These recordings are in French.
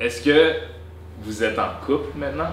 Est-ce que vous êtes en couple maintenant?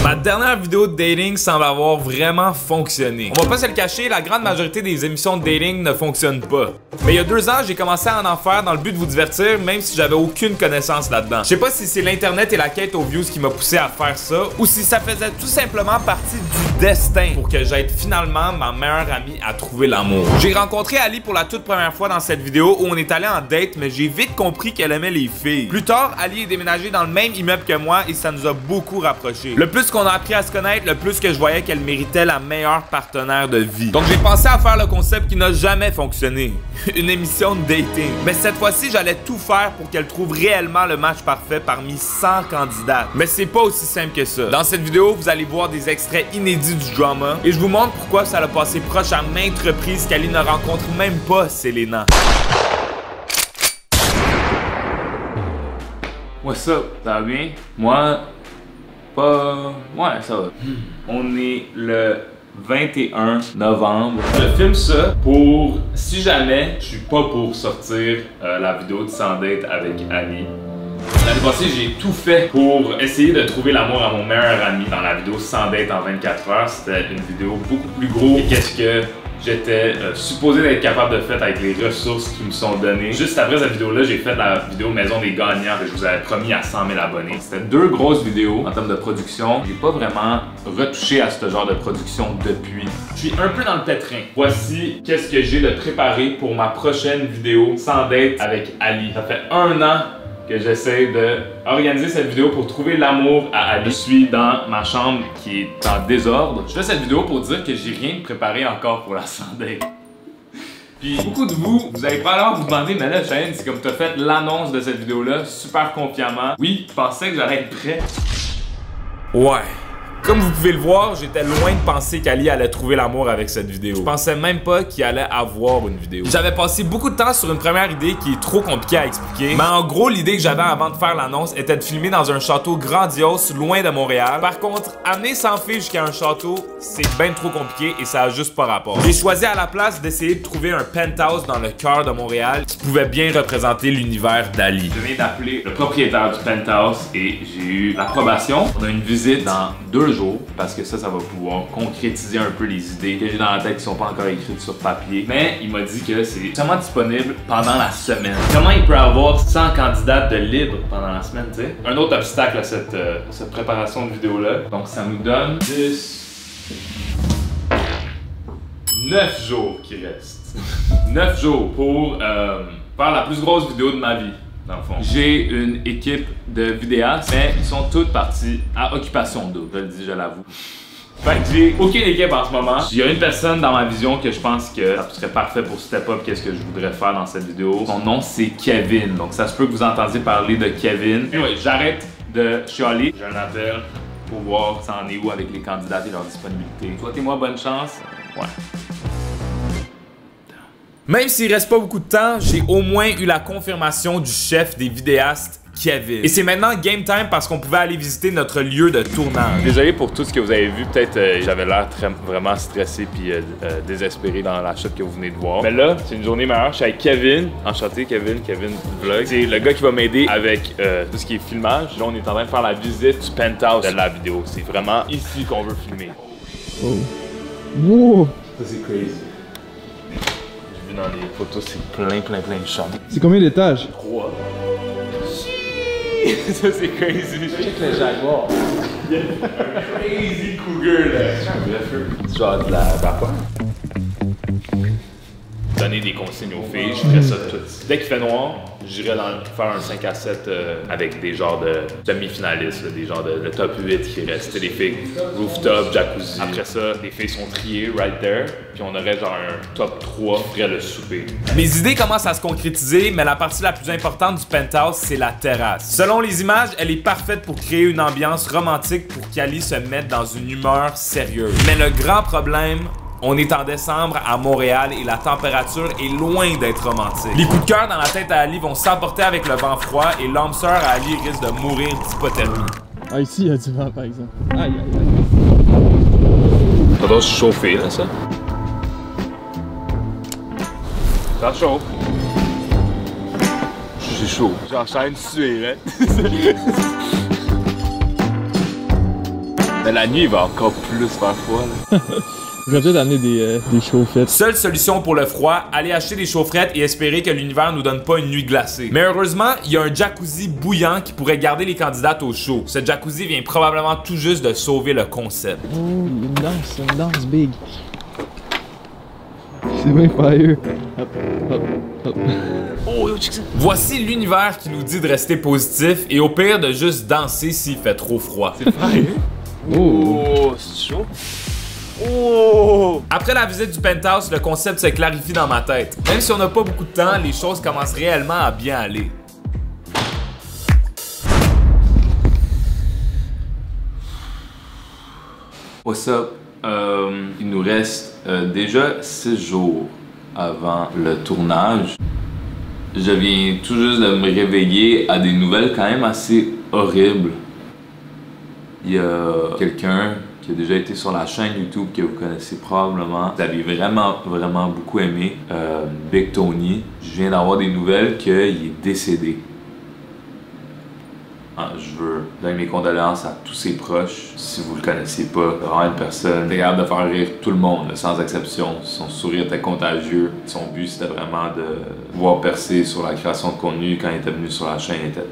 Ma dernière vidéo de dating semble avoir vraiment fonctionné. On va pas se le cacher, la grande majorité des émissions de dating ne fonctionnent pas. Mais il y a 2 ans, j'ai commencé à en faire dans le but de vous divertir, même si j'avais aucune connaissance là-dedans. Je sais pas si c'est l'internet et la quête aux views qui m'a poussé à faire ça, ou si ça faisait tout simplement partie du destin pour que j'aide finalement ma meilleure amie à trouver l'amour. J'ai rencontré Ali pour la toute première fois dans cette vidéo où on est allé en date, mais j'ai vite compris qu'elle aimait les filles. Plus tard, Ali est déménagé dans le même immeuble que moi et ça nous a beaucoup rapprochés. Le plus qu'on a appris à se connaître, le plus que je voyais qu'elle méritait la meilleure partenaire de vie. Donc j'ai pensé à faire le concept qui n'a jamais fonctionné. Une émission de dating. Mais cette fois-ci, j'allais tout faire pour qu'elle trouve réellement le match parfait parmi 100 candidats. Mais c'est pas aussi simple que ça. Dans cette vidéo, vous allez voir des extraits inédits du drama et je vous montre pourquoi ça l'a passé proche à maintes reprises qu'Ali ne rencontre même pas Selena. What's up? Ça va bien? Moi... Ouais, ça va. On est le 21 novembre. Je filme ça pour, si jamais je suis pas pour sortir la vidéo de Sans date avec Ali. L'année passée, j'ai tout fait pour essayer de trouver l'amour à mon meilleur ami dans la vidéo Sans date en 24 heures. C'était une vidéo beaucoup plus gros. Et qu'est-ce que j'étais supposé d'être capable de faire avec les ressources qui me sont données. Juste après cette vidéo-là, j'ai fait la vidéo Maison des gagnants que je vous avais promis à 100 000 abonnés. C'était 2 grosses vidéos en termes de production. J'ai pas vraiment retouché à ce genre de production depuis. Je suis un peu dans le pétrin. Voici qu'est-ce que j'ai de préparé pour ma prochaine vidéo Sans date avec Ali. Ça fait 1 an que j'essaie de organiser cette vidéo pour trouver l'amour à Ali. Je suis dans ma chambre qui est en désordre. Je fais cette vidéo pour dire que j'ai rien préparé encore pour la Sans date. Puis beaucoup de vous allez probablement vous demander, mais là Shane, c'est comme tu as fait l'annonce de cette vidéo-là super confiamment. Oui, je pensais que j'allais être prêt. Ouais. Comme vous pouvez le voir, j'étais loin de penser qu'Ali allait trouver l'amour avec cette vidéo. Je pensais même pas qu'il allait avoir une vidéo. J'avais passé beaucoup de temps sur une première idée qui est trop compliquée à expliquer. Mais en gros, l'idée que j'avais avant de faire l'annonce était de filmer dans un château grandiose loin de Montréal. Par contre, amener 100 filles jusqu'à un château, c'est bien trop compliqué et ça a juste pas rapport. J'ai choisi à la place d'essayer de trouver un penthouse dans le cœur de Montréal qui pouvait bien représenter l'univers d'Ali. Je viens d'appeler le propriétaire du penthouse et j'ai eu l'approbation. On a une visite dans 2 jours parce que ça va pouvoir concrétiser un peu les idées que j'ai dans la tête qui sont pas encore écrites sur papier. Mais il m'a dit que c'est seulement disponible pendant la semaine. Comment il peut avoir 100 candidats de libre pendant la semaine, tu sais? Un autre obstacle à cette préparation de vidéo-là. Donc ça nous donne 9 jours qui restent. 9 jours pour faire la plus grosse vidéo de ma vie. Dans le fond. J'ai une équipe de vidéastes, mais ils sont toutes partis à occupation double, je le dis, je l'avoue. Fait que j'ai aucune équipe en ce moment. Il y a une personne dans ma vision que je pense que ça serait parfait pour step up qu'est-ce que je voudrais faire dans cette vidéo. Son nom c'est Kevin, donc ça se peut que vous entendiez parler de Kevin. Anyway, j'arrête de chialer. J'ai un appel pour voir ça en est où avec les candidats et leur disponibilité. Souhaitez-moi bonne chance. Ouais. Même s'il reste pas beaucoup de temps, j'ai au moins eu la confirmation du chef des vidéastes, Kevin. Et c'est maintenant game time parce qu'on pouvait aller visiter notre lieu de tournage. Désolé pour tout ce que vous avez vu, peut-être j'avais l'air vraiment stressé puis désespéré dans la shot que vous venez de voir. Mais là, c'est une journée meilleure, je suis avec Kevin. Enchanté Kevin Vlog. C'est le gars qui va m'aider avec tout ce qui est filmage. Là, on est en train de faire la visite du penthouse de la vidéo. C'est vraiment ici qu'on veut filmer. Oh. Wow. Ça c'est crazy. Dans les photos, c'est plein de chambres. C'est combien d'étages? 3. Ça c'est crazy. Check le jaguar. Il y a un crazy cougar là. C'est genre de la vapeur. Donner des consignes aux filles, je ferais ça tout. Dès qu'il fait noir, j'irais faire un 5 à 7 avec des genres de demi-finalistes, des genres de top 8 qui restent. Des filles rooftop, jacuzzi. Après ça, les filles sont triées right there, puis on aurait genre un top 3 qui ferait le souper. Mes idées commencent à se concrétiser, mais la partie la plus importante du penthouse, c'est la terrasse. Selon les images, elle est parfaite pour créer une ambiance romantique pour qu'Ali se mette dans une humeur sérieuse. Mais le grand problème, on est en décembre à Montréal et la température est loin d'être romantique. Les coups de cœur dans la tête à Ali vont s'emporter avec le vent froid et l'âme sœur à Ali risque de mourir d'hypothermie. Ah, ici, il y a du vent, par exemple. Aïe, aïe, aïe. Ça doit se chauffer, là, ça. Ça chauffe. J'ai chaud. J'enchaîne suer, hein. Mais la nuit, il va encore plus faire froid, là. J'aurais peut-être amené des chaufferettes. Seule solution pour le froid, aller acheter des chaufferettes et espérer que l'univers nous donne pas une nuit glacée. Mais heureusement, il y a un jacuzzi bouillant qui pourrait garder les candidates au chaud. Ce jacuzzi vient probablement tout juste de sauver le concept. Oh, une danse big. C'est bien fire. Hop, hop, hop. Oh, yo, check ça. Voici l'univers qui nous dit de rester positif et au pire de juste danser s'il fait trop froid. C'est fire. Oh, c'est chaud. Oh! Après la visite du penthouse, le concept se clarifie dans ma tête. Même si on n'a pas beaucoup de temps, les choses commencent réellement à bien aller. What's up? Il nous reste déjà 6 jours avant le tournage. Je viens tout juste de me réveiller à des nouvelles quand même assez horribles. Il y a quelqu'un qui a déjà été sur la chaîne YouTube que vous connaissez probablement. Vous avez vraiment beaucoup aimé. Big Tony. Je viens d'avoir des nouvelles qu'il est décédé. Je veux donner mes condoléances à tous ses proches. Si vous le connaissez pas, vraiment une personne capable de faire rire tout le monde, sans exception. Son sourire était contagieux. Son but, c'était vraiment de voir percer sur la création de contenu. Quand il était venu sur la chaîne, il était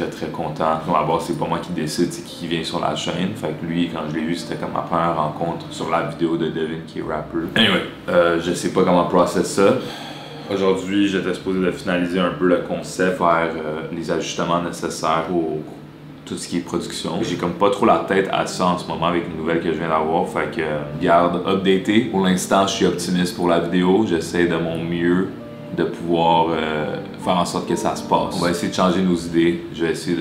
très content. Donc, à la base, c'est pas moi qui décide, c'est qui vient sur la chaîne. Fait que lui, quand je l'ai vu, c'était comme ma première rencontre sur la vidéo de Devin qui est rapper. Anyway, je sais pas comment processer ça. Aujourd'hui, j'étais supposé de finaliser un peu le concept, faire les ajustements nécessaires pour tout ce qui est production. J'ai comme pas trop la tête à ça en ce moment avec les nouvelles que je viens d'avoir, fait que garde updaté. Pour l'instant, je suis optimiste pour la vidéo. J'essaie de mon mieux de pouvoir faire en sorte que ça se passe. On va essayer de changer nos idées. Je vais essayer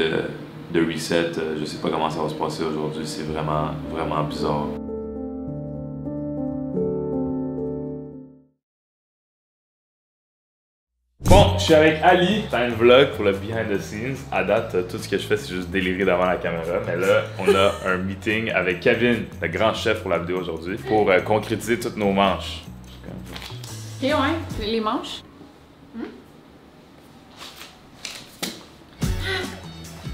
de reset. Je sais pas comment ça va se passer aujourd'hui. C'est vraiment bizarre. Bon, je suis avec Ali. C'est un vlog pour le behind the scenes. À date, tout ce que je fais, c'est juste délirer devant la caméra. Mais là, on a un meeting avec Kevin, le grand chef pour la vidéo aujourd'hui, pour concrétiser toutes nos manches. Ok, ouais, les manches.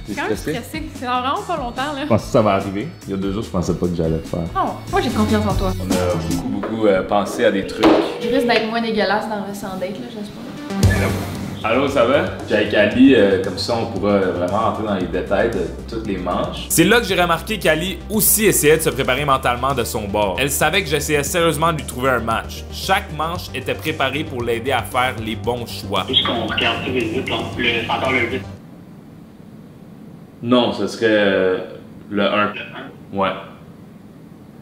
C'est quand même stressé. C'est vraiment pas longtemps, là. Je pensais que ça va arriver. Il y a 2 jours, je pensais pas que j'allais le faire. Non, moi j'ai confiance en toi. On a beaucoup pensé à des trucs. Je risque d'être moins dégueulasse dans le 100 date, là, j'espère. Allô, ça va? J'ai avec Ali, comme ça on pourra vraiment rentrer dans les détails de toutes les manches. C'est là que j'ai remarqué qu'Ali aussi essayait de se préparer mentalement de son bord. Elle savait que j'essayais sérieusement de lui trouver un match. Chaque manche était préparée pour l'aider à faire les bons choix. Est-ce qu'on regarde tous les 8, c'est encore le 8? Non, ce serait le 1. Le 1? Ouais.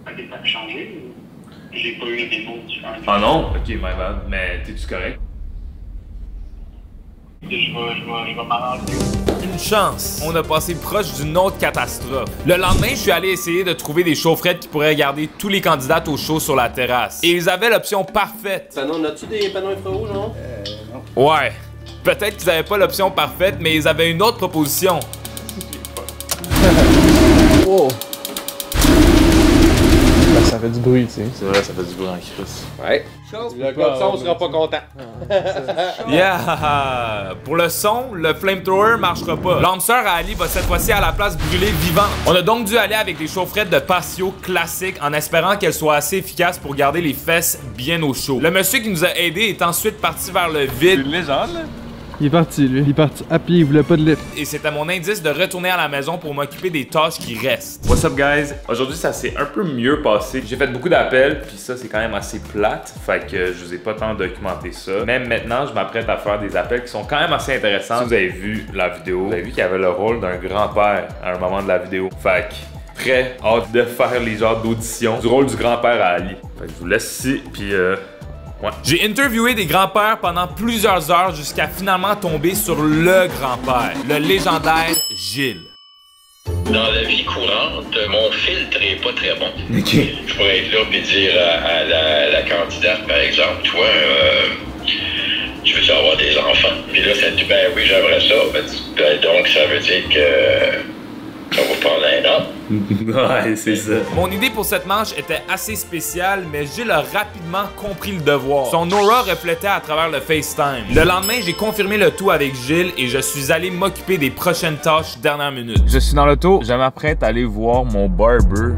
Ok, ça a changé ou j'ai pas eu le démo du 1? Ah non? Ok, my bad. Mais t'es-tu correct? Je vais m'arranger. Une chance! On a passé proche d'une autre catastrophe. Le lendemain, je suis allé essayer de trouver des chaufferettes qui pourraient garder tous les candidats au show sur la terrasse. Et ils avaient l'option parfaite. Panneau, as-tu des panneaux infrarouges, non? Non. Ouais. Peut-être qu'ils avaient pas l'option parfaite, mais ils avaient une autre proposition. Oh. Ben, ça fait du bruit, tu sais. C'est vrai, ça fait du bruit en crise. Ouais. Le gars de son sera pas content. Yeah! Pour le son, le flamethrower marchera pas. L'âme sœur à Ali va cette fois-ci à la place brûler vivante. On a donc dû aller avec des chaufferettes de patio classiques en espérant qu'elles soient assez efficaces pour garder les fesses bien au chaud. Le monsieur qui nous a aidés est ensuite parti vers le vide. Une légende, là? Il est parti, lui. Il est parti à pied, il voulait pas de lift. Et c'était mon indice de retourner à la maison pour m'occuper des tâches qui restent. What's up, guys? Aujourd'hui, ça s'est un peu mieux passé. J'ai fait beaucoup d'appels, puis ça, c'est quand même assez plate. Fait que je vous ai pas tant documenté ça. Même maintenant, je m'apprête à faire des appels qui sont quand même assez intéressants. Si vous avez vu la vidéo, vous avez vu qu'il y avait le rôle d'un grand-père à un moment de la vidéo. Fait que très hâte de faire les genres d'auditions du rôle du grand-père à Ali. Fait que je vous laisse ici, puis ouais. J'ai interviewé des grands-pères pendant plusieurs heures jusqu'à finalement tomber sur le grand-père, le légendaire Gilles. Dans la vie courante, mon filtre est pas très bon. Ok. Je pourrais être là et dire à la candidate, par exemple, toi, tu veux avoir des enfants? Puis là, ça dit, ben oui, j'aimerais ça. Ben, donc, ça veut dire que on va prendre un Ouais, c'est ça. Mon idée pour cette manche était assez spéciale, mais Gilles a rapidement compris le devoir. Son aura reflétait à travers le FaceTime. Le lendemain, j'ai confirmé le tout avec Gilles et je suis allé m'occuper des prochaines tâches dernière minute. Je suis dans l'auto, je m'apprête à aller voir mon barber.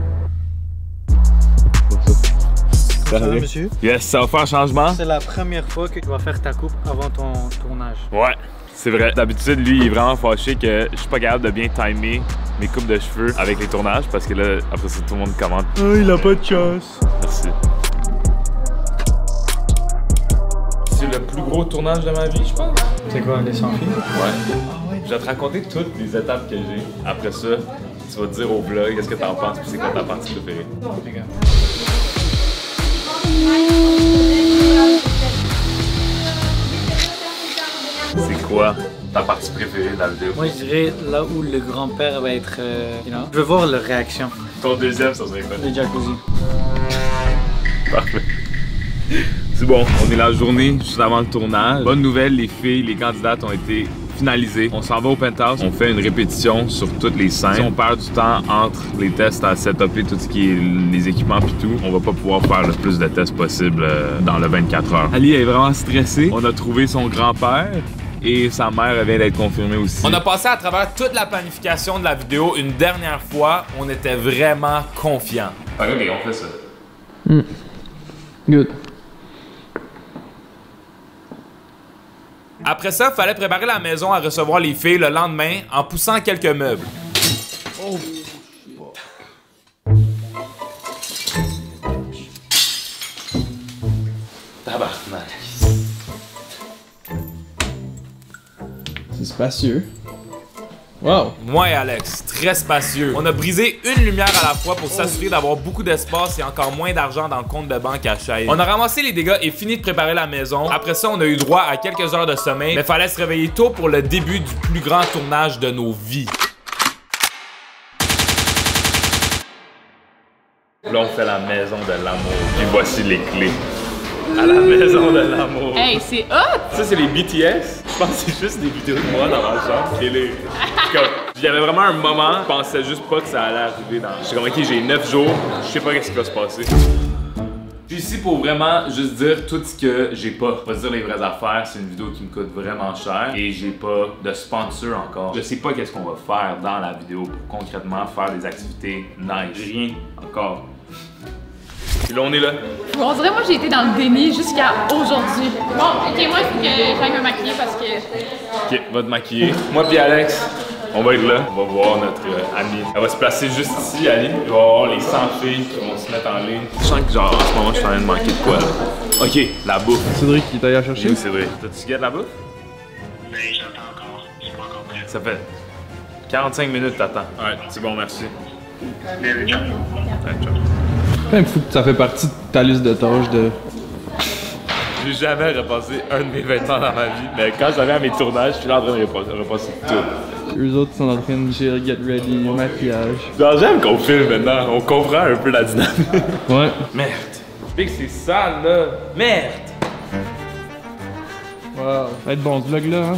Ça va, monsieur? Yes, ça va faire un changement? C'est la première fois que tu vas faire ta coupe avant ton tournage. Ouais, c'est vrai. D'habitude, lui, il est vraiment fâché que je suis pas capable de bien timer mes coupes de cheveux avec les tournages parce que là, après ça, tout le monde commente. Oh, il a pas de chance. Merci. C'est le plus gros tournage de ma vie, je pense. C'est quoi, les sans-filles? Ouais. Je vais te raconter toutes les étapes que j'ai. Après ça, tu vas te dire au vlog qu'est-ce que t'en penses et c'est quoi ta partie préférée. Regarde. C'est quoi ta partie préférée dans la vidéo? Moi, je dirais là où le grand-père va être, you know. Je veux voir leur réaction. Ton deuxième, ça serait quoi? Le jacuzzi. Parfait. C'est bon, on est la journée juste avant le tournage. Bonne nouvelle, les filles, les candidates ont été finalisées. On s'en va au penthouse, on fait une répétition sur toutes les scènes. Si on perd du temps entre les tests à setuper tout ce qui est les équipements pis tout, on va pas pouvoir faire le plus de tests possible dans le 24 heures. Ali est vraiment stressée. On a trouvé son grand-père. Et sa mère vient d'être confirmée aussi. On a passé à travers toute la planification de la vidéo une dernière fois. On était vraiment confiants. Ok, on fait ça. Good. Après ça, fallait préparer la maison à recevoir les filles le lendemain en poussant quelques meubles. Oh. Tabarnak. C'est spacieux. Wow! Moi et Alex, très spacieux. On a brisé une lumière à la fois pour s'assurer d'avoir beaucoup d'espace et encore moins d'argent dans le compte de banque à Shane. On a ramassé les dégâts et fini de préparer la maison. Après ça, on a eu droit à quelques heures de sommeil, mais fallait se réveiller tôt pour le début du plus grand tournage de nos vies. Là, on fait la maison de l'amour. Et voici les clés. À la maison de l'amour. Hey, c'est hot! Ça, c'est les BTS. Je pense que c'est juste des vidéos de moi dans ma chambre. Il y avait vraiment un moment, je pensais juste pas que ça allait arriver dans. J'étais comme, ok, j'ai 9 jours, je sais pas qu'est-ce qui va se passer. Je suis ici pour vraiment juste dire tout ce que j'ai pas. Pas dire les vraies affaires, c'est une vidéo qui me coûte vraiment cher et j'ai pas de sponsor encore. Je sais pas qu'est-ce qu'on va faire dans la vidéo pour concrètement faire des activités nice. Rien encore. Et là, on est là. On dirait, moi, j'ai été dans le déni jusqu'à aujourd'hui. Bon, ok, moi, il faut que j'aille me maquiller parce que... Ok, va te maquiller. Moi puis Alex, on va être là. On va voir notre amie. Elle va se placer juste ici, Ali. Il va y avoir les 100 filles qui vont se mettre en ligne. Je sens que, genre, en ce moment, je suis en train de manquer de quoi, là. Ok, la bouffe. Cédric qui est allé la chercher. Oui, c'est vrai. T'as-tu guette la bouffe? Ben, j'attends encore. Je suis pas encore prêt. Ça fait 45 minutes, t'attends. Ouais, c'est bon, merci. Mais ciao. Ouais, ciao. Quand même fou que ça fait partie de ta liste de tâches de... J'ai jamais repassé un de mes vêtements dans ma vie, mais quand j'avais à mes tournages, je suis là en train de repasser tout. Eux autres sont en train de dire get ready, maquillage. J'aime qu'on filme maintenant, on comprend un peu la dynamique. Ouais. Merde. Big, c'est sale là. Merde. Wow. Ça va être bon ce vlog là, hein?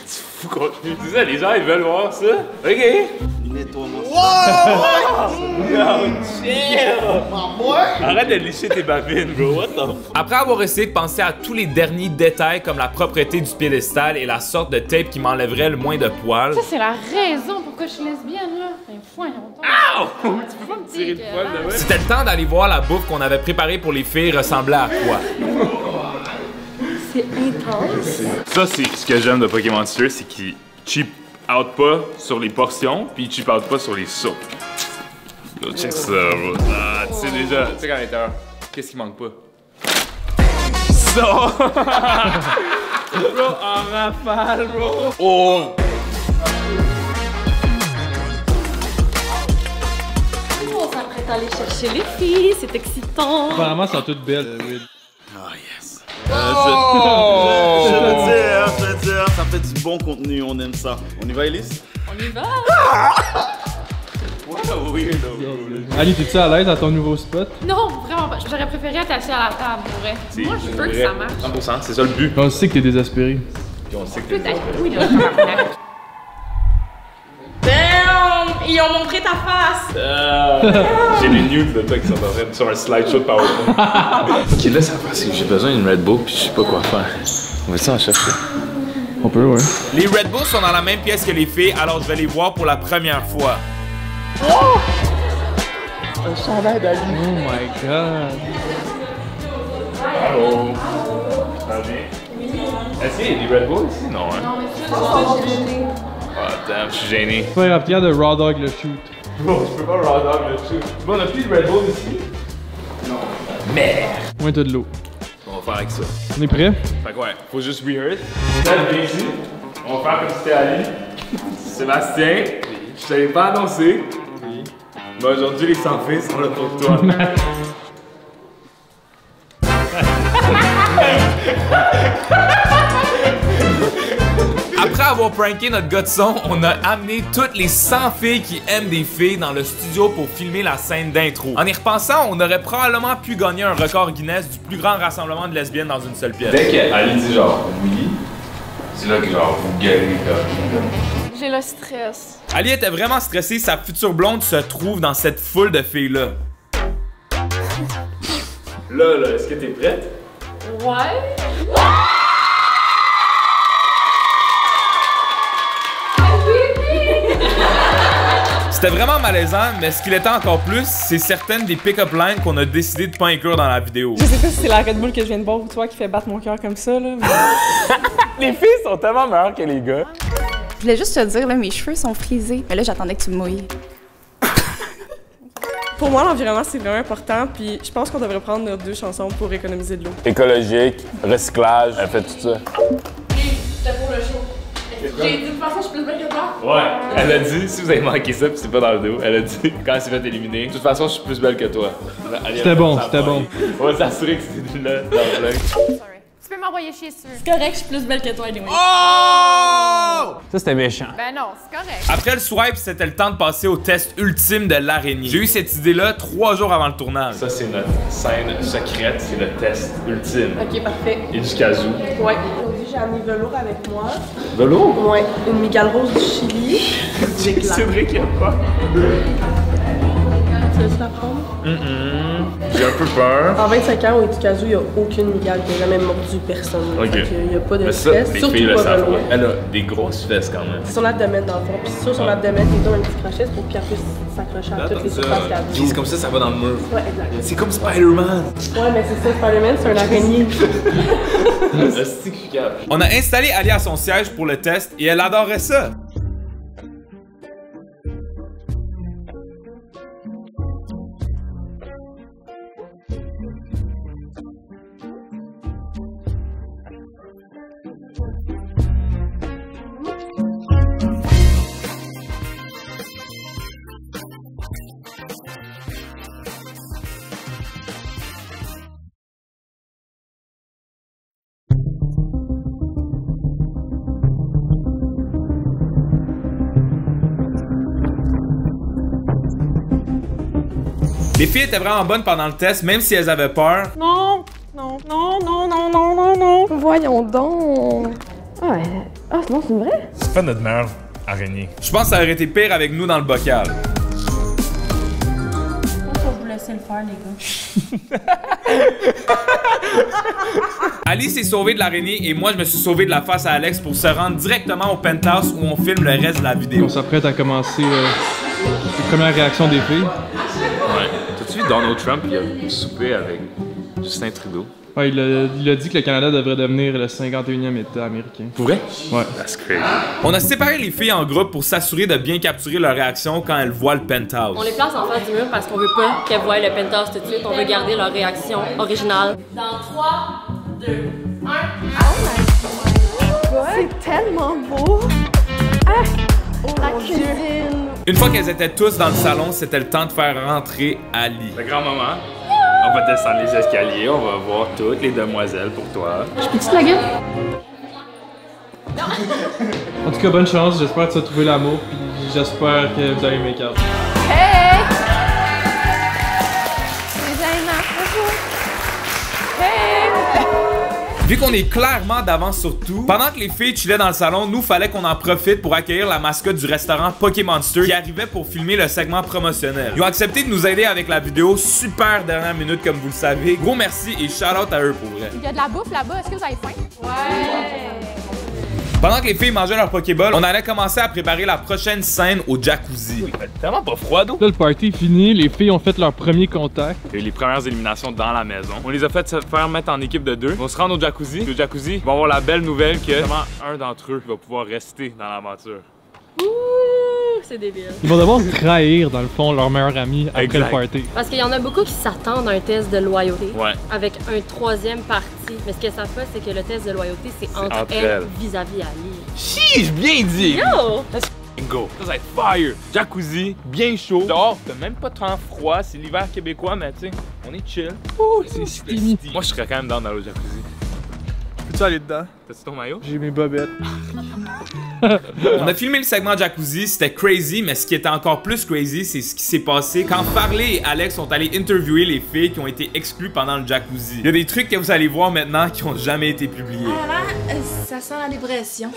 Fou contenu. Tu sais, les gens ils veulent voir ça. Ok. Arrête de lécher tes babines, bro. What the f... Après avoir essayé de penser à tous les derniers détails comme la propreté du piédestal et la sorte de tape qui m'enlèverait le moins de poils. Ça, c'est la raison pourquoi je suis lesbienne, là. Ben, voyons donc. Ow! Tu peux pas me tirer de poil de même? C'était le temps d'aller voir la bouffe qu'on avait préparée pour les filles ressemblait à quoi. C'est intense. Ça, c'est ce que j'aime de Pokémon Monster, c'est qu'il cheap out pas sur les portions, puis il cheap out pas sur les soupes. Yo, check ça, bro. Ah, tu sais déjà, tu sais qu'à l'intérieur, qu'est-ce qui manque pas? Ça! Bro, en rafale, bro! Oh! On s'apprête à aller chercher les filles, c'est excitant. Apparemment, elles sont toutes belles. Ah, yes. Je veux dire, ça fait du bon contenu, on aime ça. On y va, Elise? On y va? What a weirdo, Ali, t'es-tu à l'aise à ton nouveau spot? Non, vraiment pas. J'aurais préféré être assis à la table, pour vrai. Moi, je veux que ça marche. 100%, c'est ça le but. On sait que t'es désespéré. Puis on sait que t'es Peut-être, oui, là. Damn! Yo, ils ont montré ta face. J'ai les nudes de toi qui sont en train de sur un slideshow de PowerPoint. Ok, là, ça va parce que j'ai besoin d'une Red Bull puis je sais pas quoi faire. On va-tu en chercher? On peut, ouais. Les Red Bulls sont dans la même pièce que les filles, alors je vais les voir pour la première fois. Un chandail d'Ali. Oh my god. Allô? Ça va bien? Est-ce qu'il y a des Red Bulls ici? Non, hein? Non, mais tu oh, damn, je suis gêné. Tu peux regarder de Raw Dog le shoot. Bon, je peux pas Raw Dog le shoot. Bon, on a plus de Red Bull ici? Non. Merde! Moins t'as de l'eau. On va faire avec ça. On est prêt? Fait que ouais, faut juste rehearse. Viens ici. On va faire comme si c'était Ali. Sébastien, je t'avais pas annoncé. Mais aujourd'hui, les sans-filles sont là pour toi. Après avoir pranké notre gars de son, on a amené toutes les 100 filles qui aiment des filles dans le studio pour filmer la scène d'intro. En y repensant, on aurait probablement pu gagner un record Guinness du plus grand rassemblement de lesbiennes dans une seule pièce. Dès qu'Ali dit genre oui, c'est là que genre vous gueulez comme. J'ai le stress. Ali était vraiment stressée, sa future blonde se trouve dans cette foule de filles-là. Là, est-ce que t'es prête? Ouais. C'était vraiment malaisant, mais ce qu'il était encore plus, c'est certaines des pick-up lines qu'on a décidé de pas inclure dans la vidéo. Je sais pas si c'est la Red Bull que je viens de boire ou toi qui fait battre mon cœur comme ça, là. Mais... Les filles sont tellement meilleures que les gars. Je voulais juste te dire, là, mes cheveux sont frisés. Mais là, j'attendais que tu me mouilles. Pour moi, l'environnement, c'est vraiment important, puis je pense qu'on devrait prendre nos 2 chansons pour économiser de l'eau. Écologique, recyclage, elle fait tout ça. C'était pour le show. J'ai dit de toute façon, je suis plus belle que toi. Ouais, elle a dit, si vous avez manqué ça, pis c'est pas dans la vidéo, elle a dit, quand elle s'est fait éliminer, de toute façon, je suis plus belle que toi. C'était bon, c'était bon. On va s'assurer que c'est là, dans le vlog. Tu peux m'envoyer chier dessus. C'est correct, je suis plus belle que toi, anyway. Oh! Ça, c'était méchant. Ben non, c'est correct. Après le swipe, c'était le temps de passer au test ultime de l'araignée. J'ai eu cette idée-là 3 jours avant le tournage. Ça, c'est notre scène secrète, c'est le test ultime. Ok, parfait. Et du kazoo. Ouais. Aujourd'hui, j'ai amené velours avec moi. Velours? Ouais. Une migale rose du Chili. C'est vrai qu'il y a pas. Tu veux la prendre? J'ai un peu peur. En 25 ans, au Etukazu, il n'y a aucune migale qui a jamais mordu personne. Ok. Il n'y a pas de Mais ça, stress, les surtout filles le pas savent. velours. Elle a des grosses fesses quand même. C'est son abdomen dans le fond. Puis sur son abdomen, il donne un petit crochet pour qu'elle puisse s'accrocher à toutes les surfaces qu'elle a. C'est comme ça va dans le mur. Ouais, exact. C'est comme Spider-Man. Ouais, mais c'est ça, Spider-Man, c'est un araignée. On a installé Ali à son siège pour le test et elle adorait ça. Les filles étaient vraiment bonnes pendant le test, même si elles avaient peur. Non, non, non, non, non, non, non, non. Voyons donc. Ouais. Ah, non, c'est vrai? C'est pas notre meilleure araignée. Je pense que ça aurait été pire avec nous dans le bocal. Faut vous laisser le faire, les gars. Ali s'est sauvé de l'araignée et moi je me suis sauvé de la face à Alex pour se rendre directement au penthouse où on filme le reste de la vidéo. On s'apprête à commencer les premières réactions des filles. Ouais. T'as-tu vu Donald Trump, il a soupé avec Justin Trudeau? Ouais, il a dit que le Canada devrait devenir le 51e État américain. Pour vrai? Ouais. That's crazy. On a séparé les filles en groupes pour s'assurer de bien capturer leur réaction quand elles voient le penthouse. On les place en face du mur parce qu'on veut pas qu'elles voient le penthouse tout de suite. On veut garder leur réaction originale. Dans 3, 2, 1. C'est tellement beau. Ah! La cuisine. Une fois qu'elles étaient tous dans le salon, c'était le temps de faire rentrer Ali. Le grand-maman, on va descendre les escaliers, on va voir toutes les demoiselles pour toi. Je peux-tu te la gueule? En tout cas, bonne chance. J'espère que tu vas trouver l'amour. Puis j'espère que vous allez make-up. Hey! C'est gênant. Bonjour. Hey! Vu qu'on est clairement d'avance sur tout, pendant que les filles chillaient dans le salon, nous fallait qu'on en profite pour accueillir la mascotte du restaurant Pokémonster qui arrivait pour filmer le segment promotionnel. Ils ont accepté de nous aider avec la vidéo, super dernière minute comme vous le savez. Gros merci et shout out à eux pour vrai. Il y a de la bouffe là-bas, est-ce que vous avez faim? Ouais! Pendant que les filles mangeaient leur Pokéball, on allait commencer à préparer la prochaine scène au jacuzzi. Il fait tellement pas froid d'eau. Là, le party est fini, les filles ont fait leur premier contact. Il y a eu les premières éliminations dans la maison. On les a fait se faire mettre en équipe de 2. On se rend au jacuzzi. Le jacuzzi va avoir la belle nouvelle que seulement un d'entre eux va pouvoir rester dans l'aventure. Ouh, c'est débile. Ils vont devoir trahir, dans le fond, leur meilleur ami après Exact. le party. Parce qu'il y en a beaucoup qui s'attendent à un test de loyauté Ouais. avec un troisième parti. Mais ce qu'elles savent pas, c'est que le test de loyauté, c'est entre elles vis-à-vis Ali. Chiche, bien dit! Yo! Let's go! Ça va être fire! Jacuzzi, bien chaud. Dehors, t'as même pas tant froid, c'est l'hiver québécois, mais tu sais, on est chill. Oh, c'est steamy. Moi, je serais quand même dans le jacuzzi. Peux-tu aller dedans? T'as-tu ton maillot? J'ai mes bobettes. On a filmé le segment jacuzzi, c'était crazy, mais ce qui était encore plus crazy, c'est ce qui s'est passé quand Farley et Alex sont allés interviewer les filles qui ont été exclues pendant le jacuzzi. Il y a des trucs que vous allez voir maintenant qui ont jamais été publiés. Ça sent la dépression.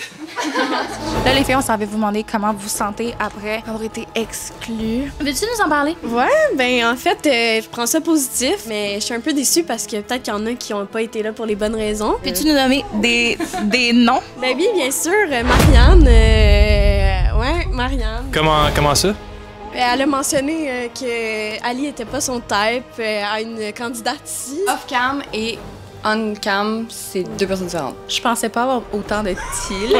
Là, les filles, on savait vous demander comment vous vous sentez après avoir été exclus. Veux-tu nous en parler? Ouais, ben en fait, je prends ça positif, mais je suis un peu déçue parce que peut-être qu'il y en a qui n'ont pas été là pour les bonnes raisons. Peux-tu nous nommer des noms? Ben oui, bien sûr, Marianne. Ouais, Marianne. Comment ça? Elle a mentionné que Ali était pas son type à une candidate ici. Off-cam et on-cam, c'est deux personnes différentes. Je pensais pas avoir autant de style.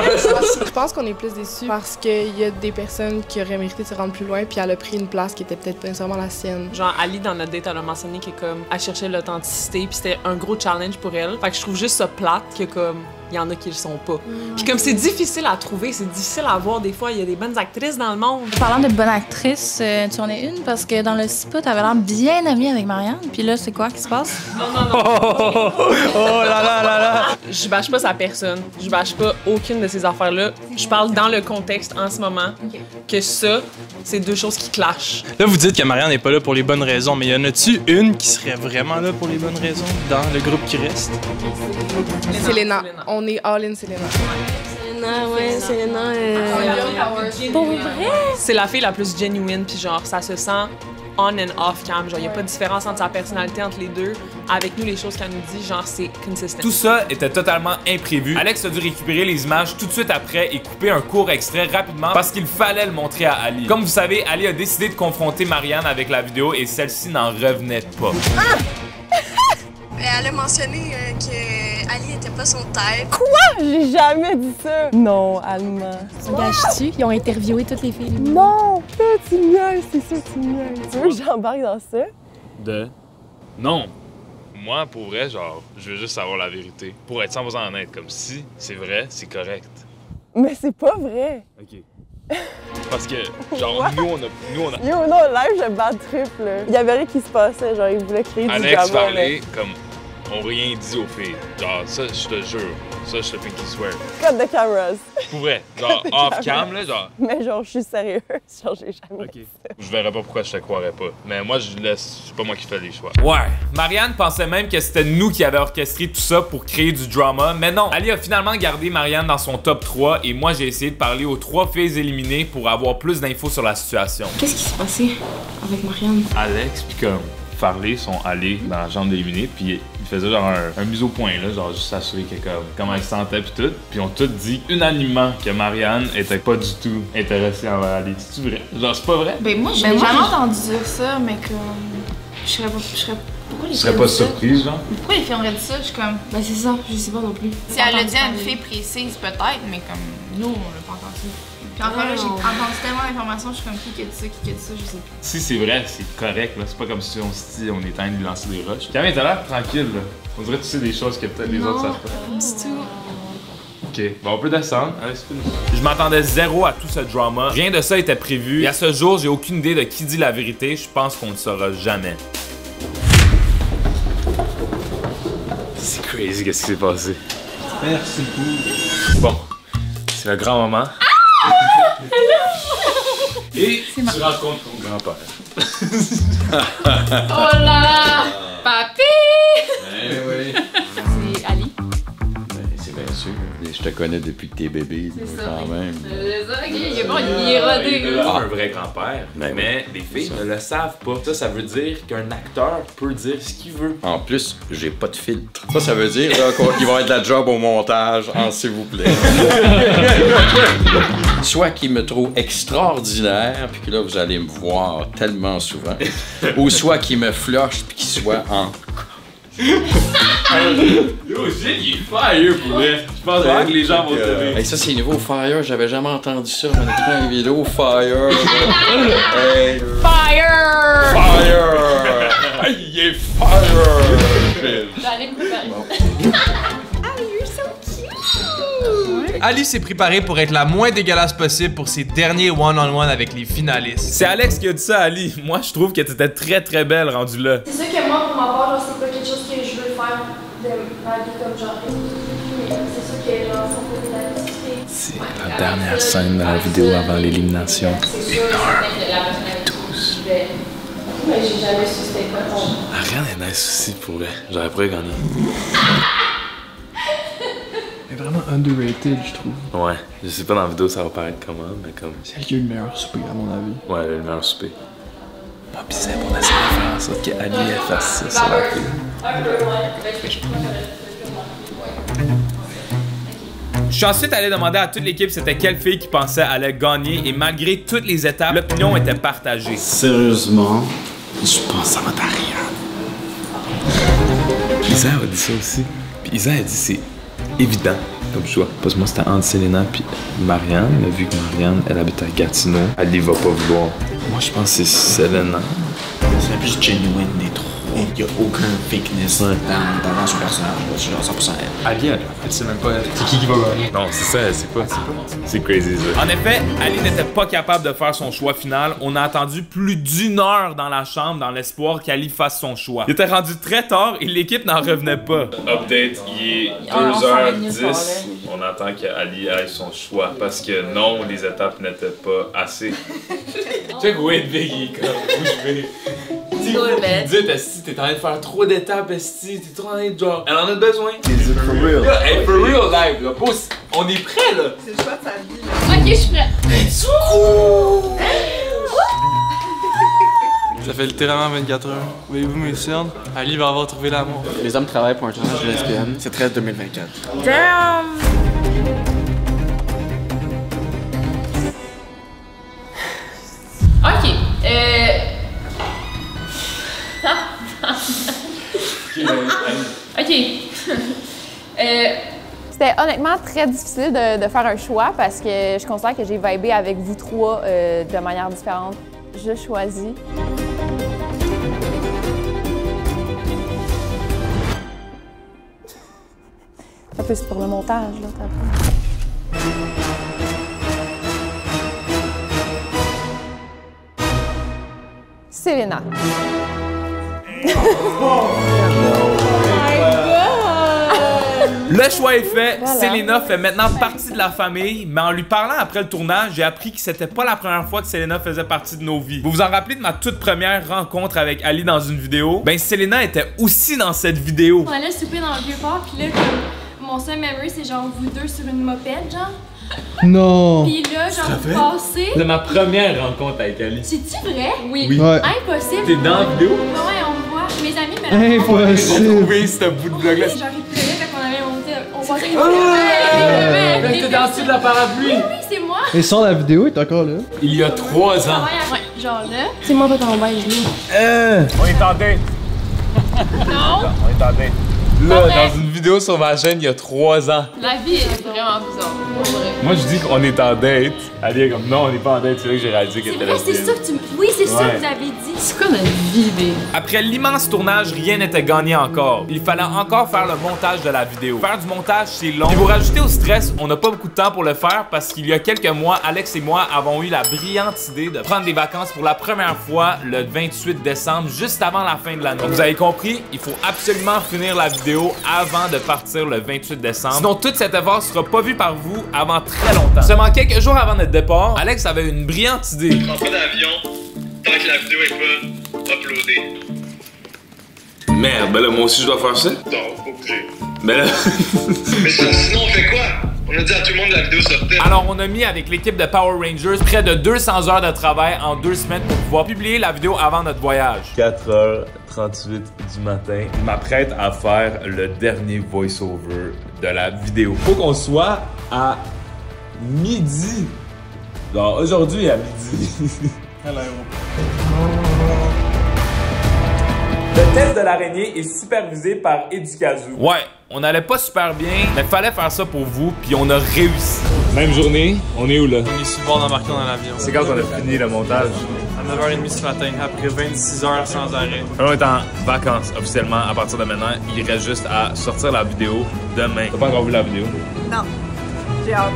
Je pense qu'on est plus déçus parce qu'il y a des personnes qui auraient mérité de se rendre plus loin, puis elle a pris une place qui était peut-être pas nécessairement la sienne. Genre, Ali, dans notre date, elle a mentionné que comme, elle cherchait l'authenticité, puis c'était un gros challenge pour elle. Fait que je trouve juste ça plate que comme, il y en a qui le sont pas. Puis comme c'est difficile à trouver, c'est difficile à voir des fois, il y a des bonnes actrices dans le monde. Parlant de bonne actrice, tu en es une parce que dans le spot, t'avais l'air bien amie avec Marianne. Puis là, c'est quoi qui se passe? Non. Oh là là là là! Je bâche pas sa personne. Je bâche pas aucune de ces affaires-là. Je parle dans le contexte en ce moment que ça, c'est deux choses qui clashent. Là, vous dites que Marianne n'est pas là pour les bonnes raisons, mais y en a-tu une qui serait vraiment là pour les bonnes raisons dans le groupe qui reste? Selena. On est all-in Selena. Selena, ouais, Selena. Pour vrai? C'est la fille la plus genuine, puis genre, ça se sent on and off cam. Genre, y a pas de différence entre sa personnalité entre les deux. Avec nous, les choses qu'elle nous dit, genre, c'est consistent. Tout ça était totalement imprévu. Alex a dû récupérer les images tout de suite après et couper un court extrait rapidement parce qu'il fallait le montrer à Ali. Comme vous savez, Ali a décidé de confronter Marianne avec la vidéo et celle-ci n'en revenait pas. Elle a mentionné que Ali était pas son type. Quoi? J'ai jamais dit ça. Non, Alma. Engages-tu? Ils ont interviewé toutes les filles. Non! Toi, tu niaises, c'est sûr que tu niaises. Tu veux que j'embarque dans ça? Non. Moi, pour vrai, genre, je veux juste savoir la vérité. Pour être 100% honnête, comme si c'est vrai, c'est correct. Mais c'est pas vrai. OK. Parce que, genre, nous, on a... Yo, non, live, je bad trip, là. Il y avait rien qui se passait, genre, il voulait créer du drama. Alex parlait comme... On rien dit aux filles. Genre, ça, je te jure. Ça, je te fais qu'ils swear. Code de cameras. Pour vrai. Genre, off-cam, là, genre. Mais genre, je suis sérieuse. Genre, j'ai jamais dit ça. Je verrais pas pourquoi je te croirais pas. Mais moi, je laisse. C'est pas moi qui fais les choix. Ouais. Marianne pensait même que c'était nous qui avions orchestré tout ça pour créer du drama. Mais non. Ali a finalement gardé Marianne dans son top 3 et moi, j'ai essayé de parler aux 3 filles éliminées pour avoir plus d'infos sur la situation. Qu'est-ce qui s'est passé avec Marianne? Alex, puis comme Farley sont allés dans la chambre d'éliminer, puis ils faisaient genre un mise au point, là, genre juste s'assurer que comment ils se sentaient, puis tout. Puis ils ont tous dit unanimement que Marianne était pas du tout intéressée envers Ali. C'est-tu vrai? Genre, c'est pas vrai? Ben moi, j'ai jamais entendu dire ça, mais comme... Je serais pourquoi les filles serais pas surprise, genre? Pourquoi les filles auraient dit ça? Je suis comme... Ben c'est ça, je sais pas non plus. Si elle l'a dit à une fille précise, peut-être, mais comme... Nous, on l'a pas entendu. Puis encore là, j'ai entendu tellement d'informations, je suis comme qui a dit ça, je sais plus. Si c'est vrai, c'est correct, là. C'est pas comme si on se dit on est en train de lui lancer des roches. Camille, t'as l'air tranquille, là. On dirait que tu sais des choses que peut-être les autres savent pas. Non, du tout. Ok, bon, on peut descendre. Allez, c'est fini. Je m'attendais zéro à tout ce drama. Rien de ça était prévu. Et à ce jour, j'ai aucune idée de qui dit la vérité. Je pense qu'on ne saura jamais. C'est crazy, qu'est-ce qui s'est passé? Merci beaucoup. Bon, c'est le grand moment. Et tu rencontres ton grand-père. Oh là là! Papi! Eh oui. C'est Ali. je te connais depuis que t'es bébé, quand même. C'est ça, ok, il est bon, il est rodé. Il a un vrai grand-père, mais les filles ne le savent pas. Ça veut dire qu'un acteur peut dire ce qu'il veut. En plus, j'ai pas de filtre. Ça veut dire qu'il va être de la job au montage, s'il vous plaît. Soit qu'il me trouve extraordinaire, puis que là, vous allez me voir tellement souvent, ou soit qu'il me flush, puis qu'il soit en... Yo, Gilles, il est fire pour vrai. Je pense vraiment que les gens vont t'aimer. Hey, ça, c'est nouveau Fire. J'avais jamais entendu ça. On a fait une vidéo Fire. Hey. Fire! Fire! Hey, il est fire! J'allais me préparer. Ali s'est préparé pour être la moins dégueulasse possible pour ses derniers one-on-one avec les finalistes. C'est Alex qui a dit ça à Ali. Moi, je trouve que t'étais très très belle rendue là. C'est sûr que moi, pour ma part, c'est pas quelque chose que je veux faire de ma vie comme genre. C'est sûr que genre, ça peut être la discuter. C'est la dernière scène de la vidéo avant l'élimination. C'est sûr, tous. Mais j'ai jamais su c'était quoi ton. Ariane est nice aussi pour vrai. J'aurais pas gagné. Elle est vraiment underrated, je trouve. Ouais, je sais pas dans la vidéo ça va paraître comment, mais comme. C'est elle qui a eu le meilleur souper, à mon avis. Ouais, le meilleur souper. Moi pis c'est pour essayer de faire en sorte qu'Ali elle fasse ça. Je suis ensuite allé demander à toute l'équipe c'était quelle fille qui pensait allait gagner et malgré toutes les étapes, l'opinion était partagée. Sérieusement, je pense que ça va être Ariane. Isa a dit ça aussi. Puis Isa a dit c'est évident comme choix. Parce que moi c'était entre Selena puis Marianne, mais vu que Marianne elle habite à Gatineau, elle y va pas vouloir. Moi je pense que c'est Selena. C'est la plus genuine des trois. Il n'y a aucun fakeness dans son personnage. Je suis 100% elle. Ali, elle sait même pas c'est qui va gagner. Non, c'est ça, elle sait pas. C'est crazy ça. En effet, Ali n'était pas capable de faire son choix final. On a attendu plus d'1 heure dans la chambre dans l'espoir qu'Ali fasse son choix. Il était rendu très tard et l'équipe n'en revenait pas. Update, il est 2h10. On attend qu'Ali aille son choix. Parce que non, les étapes n'étaient pas assez. Check Wade Big, il est comme bouche bée. Dites, Esti, t'es en train de faire trop d'étapes, Esti, t'es trop en train de genre. Elle en a besoin. C'est for real. Hey, for real live, là. On est prêt, là. C'est le choix de sa vie, là. Ok, je suis prête. Ça fait littéralement 24 heures. Voyez-vous mes cernes? Ali va avoir trouvé l'amour. Les hommes travaillent pour un tournage de lesbienne. C'est très 2024. Damn! Ok, ok. C'était honnêtement très difficile de faire un choix parce que je considère que j'ai vibé avec vous trois de manière différente. Je choisis. Ça peut c'est pour le montage, là, t'as pas. Selena. Le choix est fait, Voilà. Selena fait maintenant partie de la famille, mais en lui parlant après le tournage, j'ai appris que c'était pas la première fois que Selena faisait partie de nos vies. Vous vous en rappelez de ma toute première rencontre avec Ali dans une vidéo? Ben Selena était aussi dans cette vidéo. On allait souper dans le vieux port, puis là, comme, mon seul memory, c'est genre vous deux sur une moped, genre. Non! Puis là, genre, vous passez. C'est ma première rencontre avec Ali. C'est-tu vrai? Oui. Ouais. Impossible. T'es dans la vidéo? Ouais, on me voit. Mes amis me l'ont Impossible! Trouver ce bout de vlog là. Genre, ils pleuraient quand on avait monté. On pensait qu'ils Mais t'es dans le dessus de la parapluie. Oui, c'est moi. Et sans la vidéo, il est encore là. Il y a 3 ans. Ouais, genre là. C'est moi, pas ton beige, là. On est en date. Non! On est en date. Là, dans une vidéo sur ma chaîne, il y a 3 ans. La vie est vraiment bizarre. Pour vrai. Moi, je dis qu'on est en date. Ali est comme, non, on n'est pas en date. C'est là que j'ai réalisé qu'elle était C'est lesbienne. ça que tu me. Oui, c'est ça Ouais. que vous avez dit. C'est quoi notre vie, baby? Après l'immense tournage, rien n'était gagné encore. Il fallait encore faire le montage de la vidéo. Faire du montage, c'est long. Et vous rajouter au stress, on n'a pas beaucoup de temps pour le faire parce qu'il y a quelques mois, Alex et moi avons eu la brillante idée de prendre des vacances pour la première fois le 28 décembre, juste avant la fin de l'année. Donc vous avez compris, il faut absolument finir la vidéo avant de partir le 28 décembre. Sinon, tout cet effort sera pas vu par vous avant très longtemps. Seulement quelques jours avant notre départ, Alex avait une brillante idée. Je prends pas d'avion tant que la vidéo est pas uploadée. Merde, ben là, moi aussi, je dois faire ça. Non, faut pas bouger. Ben là. Mais sinon, on fait quoi? On On a dit à tout le monde que la vidéo sortait. Alors, on a mis avec l'équipe de Power Rangers près de 200 heures de travail en 2 semaines pour pouvoir publier la vidéo avant notre voyage. 4h38 du matin. Je m'apprête à faire le dernier voice-over de la vidéo. Faut qu'on soit à midi. Genre, aujourd'hui à midi. Le test de l'araignée est supervisé par Educazoo. Ouais, on allait pas super bien, mais fallait faire ça pour vous, puis on a réussi. Même journée, on est où là? On est sur le bord d'embarquer dans l'avion. C'est quand on a fini le montage? À 9h30 ce matin, après 26 heures sans arrêt. On est en vacances officiellement à partir de maintenant. Il reste juste à sortir la vidéo demain. T'as pas encore vu la vidéo? Non. J'ai hâte.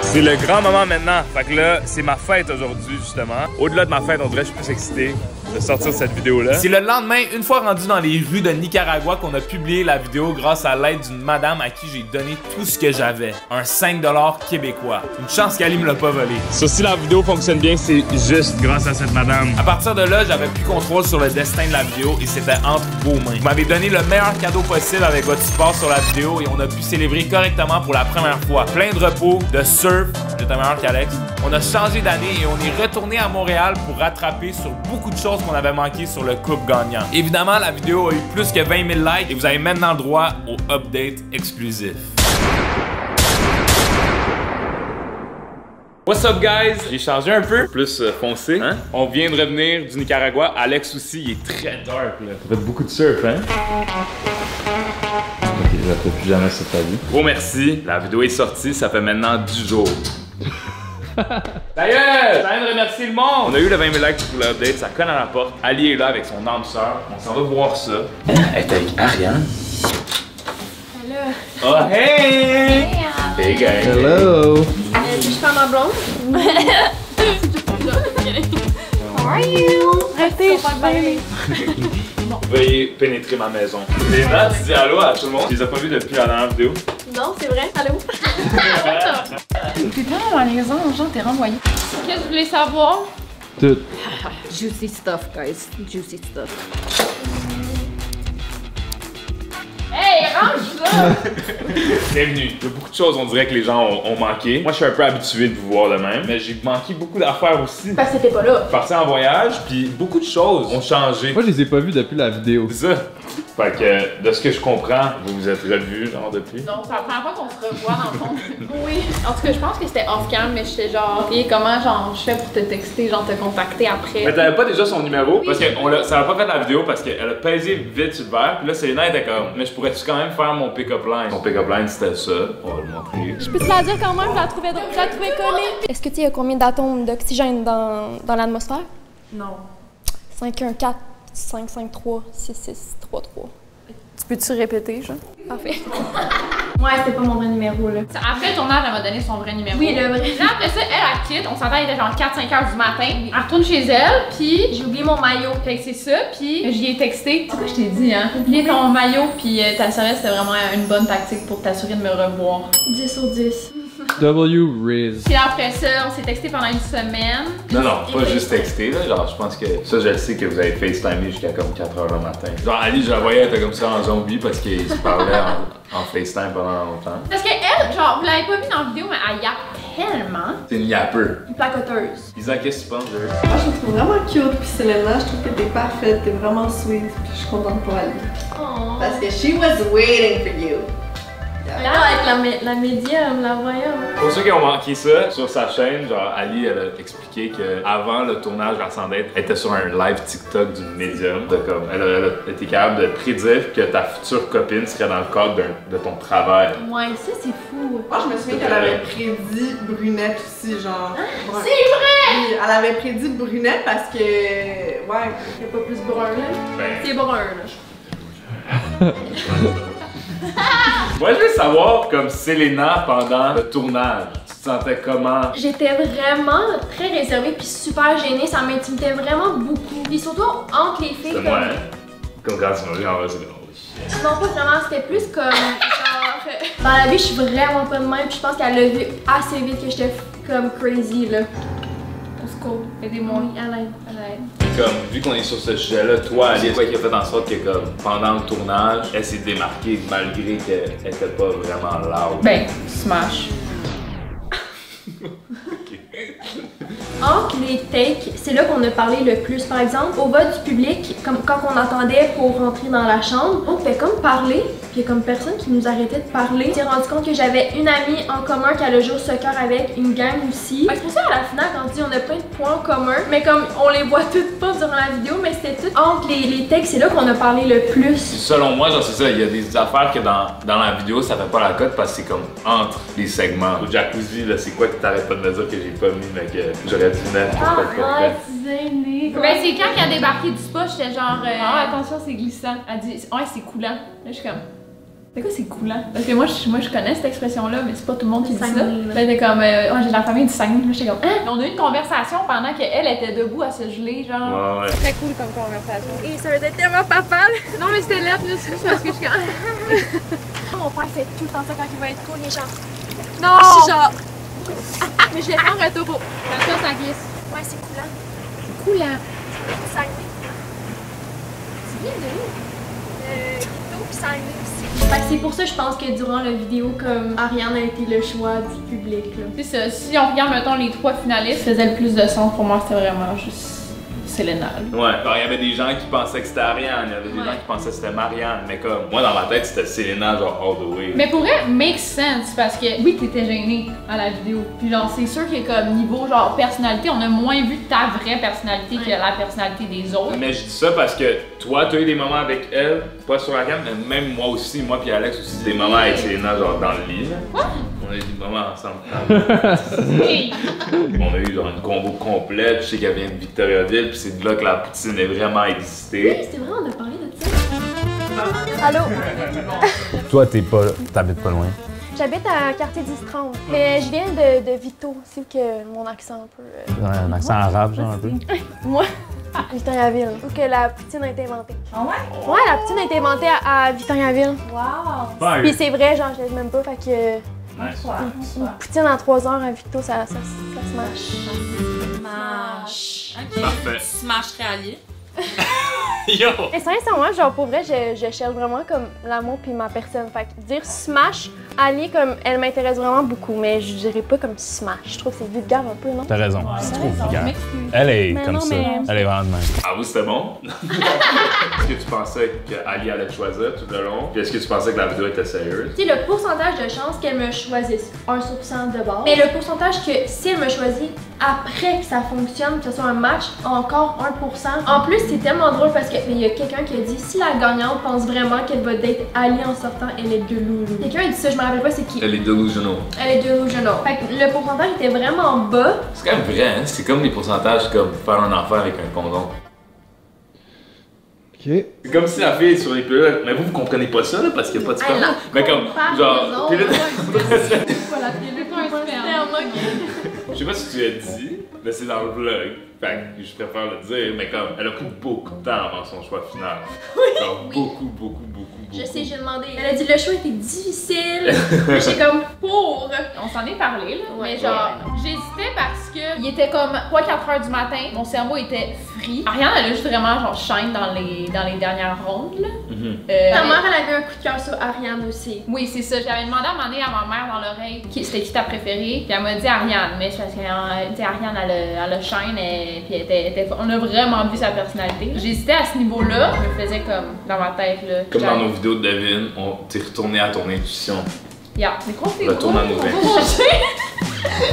C'est le grand moment maintenant. Fait que là, c'est ma fête aujourd'hui, justement. Au-delà de ma fête, on dirait que je suis plus excité de sortir cette vidéo-là. C'est le lendemain, une fois rendu dans les rues de Nicaragua, qu'on a publié la vidéo grâce à l'aide d'une madame à qui j'ai donné tout ce que j'avais. Un 5$ québécois. Une chance qu'Ali me l'a pas volé. Ça, si la vidéo fonctionne bien, c'est juste grâce à cette madame. À partir de là, j'avais plus contrôle sur le destin de la vidéo et c'était entre vos mains. Vous m'avez donné le meilleur cadeau possible avec votre support sur la vidéo et on a pu célébrer correctement pour la première fois. Plein de repos, de surf, j'étais meilleur qu'Alex. On a changé d'année et on est retourné à Montréal pour rattraper sur beaucoup de choses qu'on avait manqué sur le couple gagnant. Évidemment, la vidéo a eu plus que 20 000 likes et vous avez maintenant le droit au update exclusif. What's up guys? J'ai changé un peu, plus foncé. Hein? On vient de revenir du Nicaragua. Alex aussi, il est très dark là. T'as fait beaucoup de surf, hein? Ok, je ne plus jamais ça ta vie. Gros merci, la vidéo est sortie, ça fait maintenant 10 jours. D'ailleurs, j'ai envie de remercier le monde. On a eu le 20 000 likes pour l'update, ça conne à la porte. Ali est là avec son âme sœur, on s'en va voir ça. Elle est avec Ariane. Hello. Oh hey! Hey guys. Hello. Je suis pas ma blonde. How are you? Restez, je suis Veuillez pénétrer ma maison. Léna, tu dis allô à tout le monde. Tu les as pas vus depuis la dernière vidéo? Non, c'est vrai. Allô? T'es tellement malaisant, genre t'es renvoyé. Qu'est-ce que vous voulez savoir? Tout. Juicy stuff, guys. Juicy stuff. Hey, range ça! Bienvenue. Il y a beaucoup de choses, on dirait que les gens ont manqué. Moi, je suis un peu habitué de vous voir de même, mais j'ai manqué beaucoup d'affaires aussi. Parce que t'étais pas là. Parti en voyage, puis beaucoup de choses ont changé. Moi, je les ai pas vus depuis la vidéo. C'est ça. Fait que, de ce que je comprends, vous vous êtes revus, genre, depuis. Donc, c'est la première fois qu'on se revoit, dans le fond. Oui. En tout cas, je pense que c'était off-cam, mais j'étais genre, et comment, genre, je fais pour te texter, genre, te contacter après. Mais t'avais pas déjà son numéro? Parce que ça a pas fait la vidéo parce qu'elle a pesé vite sur le verre, puis là, Selena était comme, mais je pourrais-tu quand même faire mon pick-up line? Son pick-up line, c'était ça. On va le montrer. Je peux te la dire quand même, je la trouvais drôle, je la trouvais collée. Est-ce que tu sais, il y a combien d'atomes d'oxygène dans l'atmosphère? Non. 514, 553, 6633. Tu peux-tu répéter, genre? Parfait. Ouais, c'était pas mon vrai numéro, là. Après le tournage, elle m'a donné son vrai numéro. Oui, le vrai. Là, après ça, elle quitte. On s'entend, il était genre 4-5 heures du matin. Elle retourne chez elle, puis J'ai oublié mon maillot. fait que c'est ça, puis j'y ai texté. C'est quoi je t'ai dit, hein? Oublier ton maillot, puis ta serviette, c'était vraiment une bonne tactique pour t'assurer de me revoir. 10 sur 10. W Riz. Puis après ça, on s'est texté pendant une semaine. Non, pas juste texter, là. Genre, je pense que ça, je le sais que vous avez FaceTimé jusqu'à comme 4h le matin. Genre, Ali, je la voyais, elle était comme ça en zombie parce qu'il se parlait en FaceTime pendant longtemps. Parce que elle, genre, vous l'avez pas vu dans la vidéo, mais elle yappe tellement. C'est une yapper. Une placoteuse. Isa, qu'est-ce que tu penses d'eux? Moi, je te trouve vraiment cute, puis Selena, je trouve que t'es parfaite, t'es vraiment sweet, puis je suis contente pour Ali. Oh. Parce que she was waiting for you. Là, avec la médium, la voyante. Pour ceux qui ont manqué ça, sur sa chaîne, genre Ali, elle a expliqué qu'avant le tournage d'Ascendette, elle était sur un live TikTok du médium. Elle a été capable de prédire que ta future copine serait dans le cadre de ton travail. Ouais, ça c'est fou. Moi, je me souviens qu'elle avait prédit brunette aussi, genre. C'est vrai! Oui, elle avait prédit brunette parce que. Ouais, C'est pas plus brun là. Ben. C'est brun là. Moi, je veux savoir, comme Selena pendant le tournage, tu te sentais comment? J'étais vraiment très réservée puis super gênée, ça m'intimidait vraiment beaucoup. Puis surtout entre les filles. C'est moi, hein? Comme quand tu m'as vu en vrai, c'est drôle. Non, pas vraiment, c'était plus comme genre. Dans la vie, je suis vraiment pas de même, puis je pense qu'elle l'a vu assez vite que j'étais comme crazy là. Au cool. Aidez-moi. À l'aide. Comme, vu qu'on est sur ce sujet-là, toi, Ali, quoi qui a fait en sorte que, comme, pendant le tournage, elle s'est démarquée malgré qu'elle était pas vraiment loud? Ben, Smash. Entre les takes, c'est là qu'on a parlé le plus. Par exemple, au vote du public, comme quand on attendait pour rentrer dans la chambre, on fait comme parler, puis il y a comme personne qui nous arrêtait de parler. J'ai rendu compte que j'avais une amie en commun qui allait jouer au soccer avec, une gang aussi. C'est pour ça à la finale, quand on dit on a plein de points communs, mais comme on les voit toutes pas durant la vidéo, mais c'était tout entre les takes, c'est là qu'on a parlé le plus. Selon moi, genre c'est ça, il y a des affaires que dans la vidéo, ça fait pas la cote parce que c'est comme entre les segments. Au jacuzzi, là, c'est quoi que t'arrêtes pas de me dire que j'ai pas mis, mais que j'aurais dû mettre? Ben, c'est quand elle a débarqué du spa, j'étais genre. Attention, c'est glissant. Elle dit, ouais, c'est coulant. Là, je suis comme. C'est quoi, c'est coulant? Parce que moi, je connais cette expression-là, mais c'est pas tout le monde qui dit ça. Là, t'es comme, j'ai de la famille du Saguenay. Là, j'étais comme, hein? On a eu une conversation pendant qu'elle était debout à se geler, genre. Ouais. Très cool comme conversation. Et ça veut être tellement papal. Non, mais c'était lettre, là, c'est juste parce que je suis comme. Mon père fait tout le temps ça quand il va être cool, les gens. Non! Je suis genre. Mais je l'ai fait en retour. Comme ça glisse. Ouais, c'est coulant. C'est coulant. Saguenay. C'est bien de où? Guito pis Saguenay aussi. Fait que c'est pour ça, je pense que durant la vidéo, comme Ariane a été le choix du public, là. C'est ça. Si on regarde, mettons, les 3 finalistes, faisaient le plus de sens pour moi, c'était vraiment juste. Selena. Ouais, il y avait des gens qui pensaient que c'était Ariane, il y avait des gens qui pensaient que c'était Marianne, mais comme, moi dans ma tête c'était Selena, genre all the way. Mais pour vrai, make sense, parce que oui, t'étais gênée à la vidéo. Puis genre, c'est sûr que comme niveau genre personnalité, on a moins vu ta vraie personnalité que la personnalité des autres. Mais je dis ça parce que toi, t'as eu des moments avec elle, pas sur la cam, mais même moi aussi, moi puis Alex aussi, des moments avec Selena, genre dans le lit. Quoi? On a eu des moments ensemble. On a eu genre une combo complète, je sais qu'elle vient de Victoriaville, puis c'est de là que la poutine est vraiment existée. Oui, c'est vrai, on a parlé de ça. Allô? Toi, t'habites pas loin. J'habite à quartier 10-30, mais je viens de Vito, c'est que mon accent un peu... Un accent arabe, genre un peu. Moi? Victoriaville. Ou que la poutine a été inventée. Ah ouais? Ouais, la poutine a été inventée à Victoriaville. Wow! Puis c'est vrai, genre je l'aime même pas, fait que... Une poutine en 3 heures à Vito, ça smash. Smash. Ok. Parfait. Smash allié. Yo! Et sincèrement, genre pour vrai, je cherche vraiment comme l'amour puis ma personne. Fait que dire smash, Ali, comme elle m'intéresse vraiment beaucoup, mais je dirais pas comme smash. Je trouve que c'est vulgaire un peu, non? T'as raison, c'est trop vulgaire. Elle est comme non, ça. mais... Elle est vraiment de même. Ah vous c'était bon? Est-ce que tu pensais qu'Ali allait te choisir tout le long? Puis est-ce que tu pensais que la vidéo était sérieuse? Tu sais, le pourcentage de chances qu'elle me choisisse, 1 sur 100 de base. Mais le pourcentage que si elle me choisit après que ça fonctionne, que ce soit un match, encore 1%. En plus, c'est tellement drôle parce qu'il y a quelqu'un qui a dit si la gagnante pense vraiment qu'elle va date Ali en sortant, elle est delusional. Quelqu'un a dit ça, je me rappelle pas c'est qui. Elle est delusional. Elle est delusional. Fait que le pourcentage était vraiment bas. C'est quand même vrai, hein? C'est comme les pourcentages comme faire un enfant avec un condom. Ok. C'est comme si la fille est sur les pilules, mais vous comprenez pas ça là parce qu'il n'y a pas de sperme. Mais comme, genre, pilule. Voilà, pilule pas un sperme. Je sais pas si tu l'as dit, mais c'est dans le vlog. Fait que je préfère le dire, mais comme, elle a pris beaucoup de temps avant son choix final. Oui. Genre, beaucoup. Je sais, j'ai demandé. Elle a dit le choix était difficile. J'étais comme pour. On s'en est parlé, là. Ouais. Mais genre, j'hésitais parce que il était comme 3-4 heures du matin. Mon cerveau était free. Ariane, elle a juste vraiment genre shine dans les dernières rondes, là. Ta mère, elle avait un coup de cœur sur Ariane aussi. Oui, c'est ça. J'avais demandé à un moment donné à ma mère dans l'oreille c'était qui ta préférée. Puis elle m'a dit Ariane. Mais c'est parce que Ariane, elle a shine. Puis on a vraiment vu sa personnalité. J'hésitais à ce niveau-là. Je me faisais comme dans ma tête, là. Comme dans nos vidéos de Devin, on t'est retourné à ton intuition. Mais quoi, c'est retourne à nos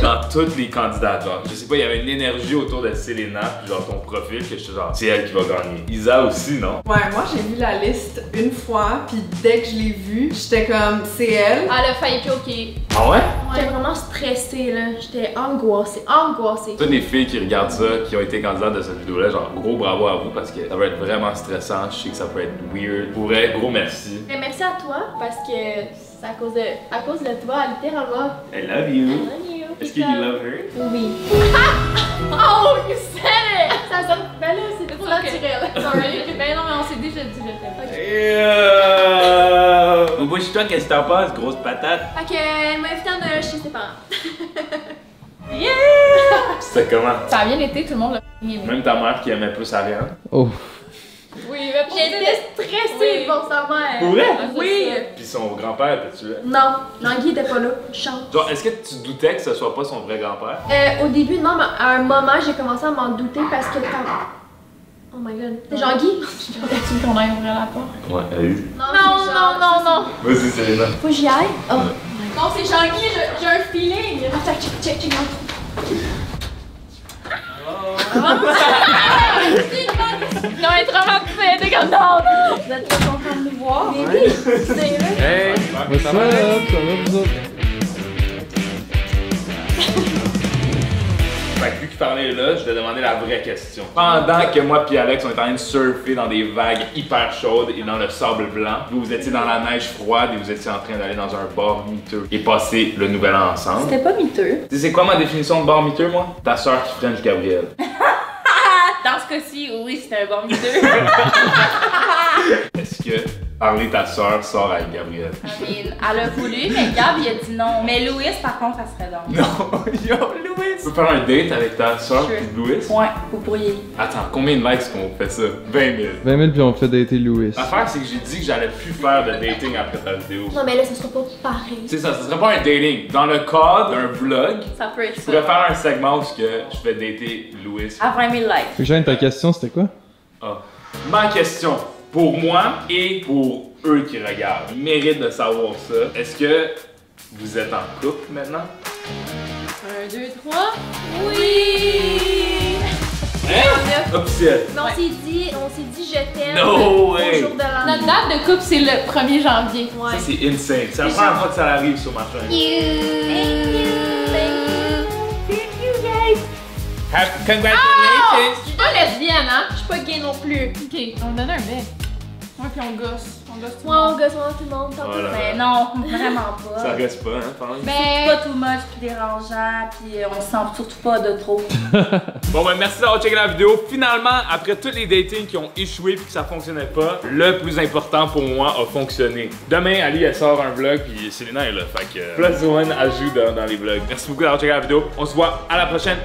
dans toutes les candidats, genre, je sais pas, il y avait une énergie autour de Selena, puis genre ton profil, que j'étais genre, c'est elle qui va gagner. Isa aussi, non? Ouais, moi j'ai vu la liste une fois, puis dès que je l'ai vue, j'étais comme, c'est elle. Elle a failli choquer. Ah ouais? J'étais vraiment stressée, là. J'étais angoissée. Toutes les filles qui regardent ça, qui ont été candidates de cette vidéo-là, genre, gros bravo à vous, parce que ça va être vraiment stressant, je sais que ça peut être weird. Pour vrai, gros merci. Mais merci à toi, parce que c'est à cause de toi, littéralement. I love you. I love you. Est-ce que you love her? Oui. Oh, you said it! Ça sonne. Ben là, c'est trop naturel. Sorry. Ben non, mais on s'est déjà dit je t'aime. Bouge-toi, qu'est-ce que t'en penses, grosse patate? Fait qu'elle m'a invité à Noël chez ses parents. Yeah! C'était comment? Ça a bien été, tout le monde l'a aimé. Même ta mère qui aimait plus Ariane. Oh. Oui, mais j'étais stressée pour sa mère. Pour vrai? Oui. Puis son grand-père, t'es-tu là? Non, Jean-Guy était pas là. Chance. Genre, est-ce que tu doutais que ce soit pas son vrai grand-père? Au début, non, mais à un moment, j'ai commencé à m'en douter parce que quand... Oh my god. C'est Jean-Guy? T'as-tu qu'on aille ouvrir la porte? Ouais, elle a eu. Non. Vas-y, Selena. Faut que j'y aille? Oh. Non, c'est Jean-Guy, j'ai un feeling. Attends, check. Non, elle est traumatisée, t'es comme non. Vous êtes pas contents de nous voir? Mais oui, c'est vrai. Hey! What's up? Ça va, vous autres? Fait que vu qu'il parlait là, je vais demander la vraie question. Pendant que moi et Alex, on est en train de surfer dans des vagues hyper chaudes et dans le sable blanc, vous étiez dans la neige froide et vous étiez en train d'aller dans un bar miteux et passer le nouvel an ensemble. C'était pas miteux. Tu sais c'est quoi ma définition de bar miteux, moi? Ta soeur qui french Gabriel. Dans ce cas-ci, oui, c'était un bon miteux. Est-ce que Harley, ta soeur, sort avec Gabriel? Elle a voulu, mais Gab, il a dit non. Mais Louis, par contre, ça serait donc. Non, yo, Louis! Tu peux faire un date avec ta soeur et Louis? Ouais, vous pourriez. Attends, combien de likes qu'on fait ça? 20 000. 20 000 puis on fait dater Louis. L'affaire, c'est que j'ai dit que j'allais plus faire de dating après ta vidéo. Non, mais là, ça sera pas pareil. C'est ça serait pas un dating. Dans le cadre d'un vlog, Ça peut être je ça. pourrais faire un segment où je fais dater Louis. À 20 000 likes. Fait que Jeanne, ta question, c'était quoi? Ah. Ma question, pour moi et pour eux qui regardent, ils méritent de savoir ça. Est-ce que vous êtes en couple maintenant? 1, 2, 3. Oui! Hein? Officiel. Mais on s'est dit je t'aime No au way. jour de l'an. Notre date de couple, c'est le 1er janvier. Ça, c'est insane. C'est la première fois que ça arrive sur ma chaîne. Thank you guys. Congratulations! Je suis pas lesbienne, hein? Je suis pas gay non plus. Ok, on donne un bec. Ouais, puis on gosse. On gosse tout le Moi, monde. on gosse tout le monde. Voilà. Mais non, vraiment pas. Ça reste pas, hein, pense. C'est pas too much puis dérangeant puis on se sent surtout pas de trop. Bon ben merci d'avoir checké la vidéo. Finalement, après tous les datings qui ont échoué puis que ça fonctionnait pas, le plus important pour moi a fonctionné. Demain, Ali elle sort un vlog puis Selena est là. Fait que Plus One ajoute dans les vlogs. Merci beaucoup d'avoir checké la vidéo. On se voit à la prochaine.